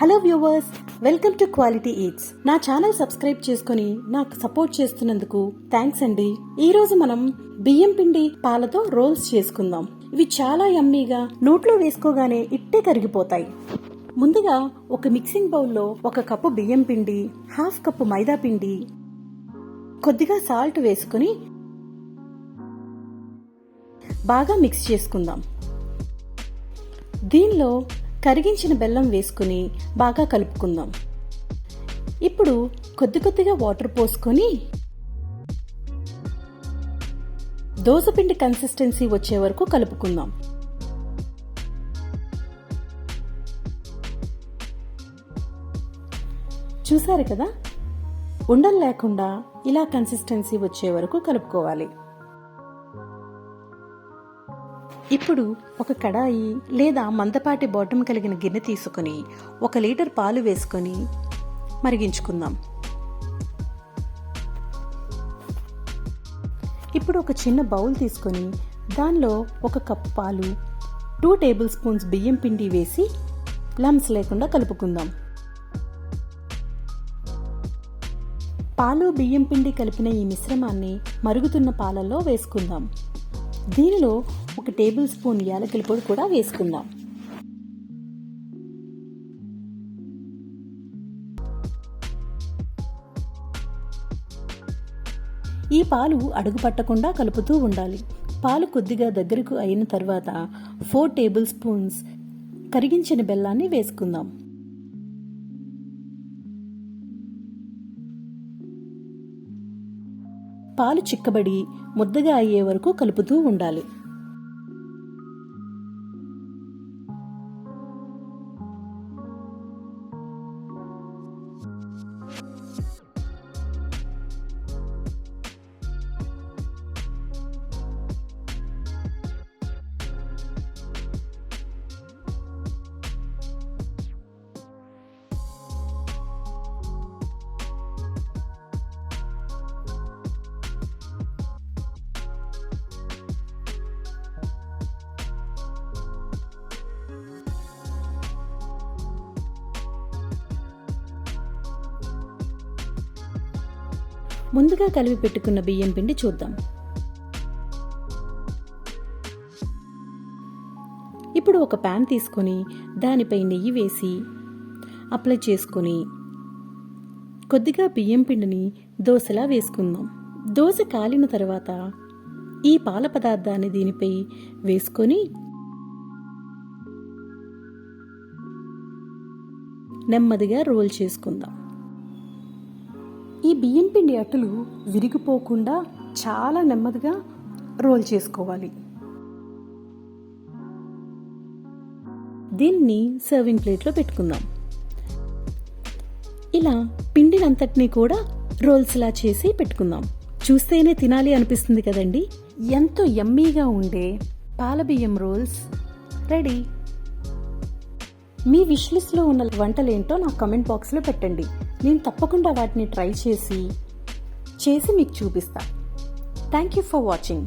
Hello viewers, welcome to quality eats. నా channel subscribe చేసుకుని నాకు సపోర్ట్ చేస్తున్నందుకు థ్యాంక్స్ అండి. ఈ రోజు మనం బియ్యం పిండి పాలతో రోల్స్ చేసుకుందాం. ఇవి చాలా యమ్మీగా నోట్లో వేసుకోగానే ఇట్టే కరిగిపోతాయి. ముందుగా ఒక మిక్సింగ్ బౌల్లో 1 కప్పు బియ్యం పిండి, 1/2 కప్పు మైదా పిండి, కొద్దిగా సాల్ట్ వేసుకుని బాగా మిక్స్ చేసుకుందాం. దీనిలో కరిగించిన బెల్లం వేసుకుని బాగా కలుపుకుందాం. ఇప్పుడు కొద్దిగా వాటర్ పోసుకొని దోసపిండి కన్సిస్టెన్సీ వచ్చే వరకు కలుపుకుందాం. చూసారు కదా, ఉండలు లేకుండా ఇలా కన్సిస్టెన్సీ వచ్చే వరకు కలుపుకోవాలి. ఇప్పుడు ఒక కడాయి లేదా మందపాటి బాటమ్ కలిగిన గిన్నె తీసుకుని 1 లీటర్ పాలు వేసుకొని మరిగించుకుందాం. ఇప్పుడు ఒక చిన్న బౌల్ తీసుకొని దానిలో 1 కప్పు పాలు, 2 టేబుల్ స్పూన్స్ బియ్యం పిండి వేసి లమ్స్ లేకుండా కలుపుకుందాం. పాలు బియ్యం పిండి కలిపిన ఈ మిశ్రమాన్ని మరుగుతున్న పాలల్లో వేసుకుందాం. దీనిలో 1 టేబుల్ స్పూన్ యాలకుల పొడి కూడా వేసుకుందాం. ఈ పాలు అడుగు పట్టకుండా కలుపుతూ ఉండాలి. పాలు కొద్దిగా దగ్గరకు అయిన తర్వాత 4 టేబుల్ స్పూన్స్ కరిగించిన బెల్లాన్ని వేసుకుందాం. పాలు చిక్కబడి ముద్దగా అయ్యే వరకు కలుపుతూ ఉండాలి. ముందుగా కలిపి పెట్టుకున్న బియ్యం పిండి చూద్దాం. ఇప్పుడు ఒక ప్యాన్ తీసుకొని దానిపై నెయ్యి వేసి అప్లై చేసుకొని కొద్దిగా బియ్యం పిండిని దోశలా వేసుకుందాం. దోశ కాలిన తర్వాత ఈ పాల పదార్థాన్ని దీనిపై వేసుకొని నెమ్మదిగా రోల్ చేసుకుందాం. ఈ బియ్యం పిండి అట్లు విరిగిపోకుండా చాలా నెమ్మదిగా రోల్ చేసుకోవాలి. దీన్ని సర్వింగ్ ప్లేట్లో పెట్టుకుందాం. ఇలా పిండినంతటినీ కూడా రోల్స్లా చేసి పెట్టుకుందాం. చూస్తేనే తినాలి అనిపిస్తుంది కదండి. ఎంతో యమ్మీగా ఉండే పాల బియ్యం రోల్స్ రెడీ. మీ విష్ లిస్ట్లో ఉన్న వంటలేంటో నాకు కామెంట్ బాక్స్లో పెట్టండి. నేను తప్పకుండా వాటిని ట్రై చేసి మీకు చూపిస్తా. Thank you for watching.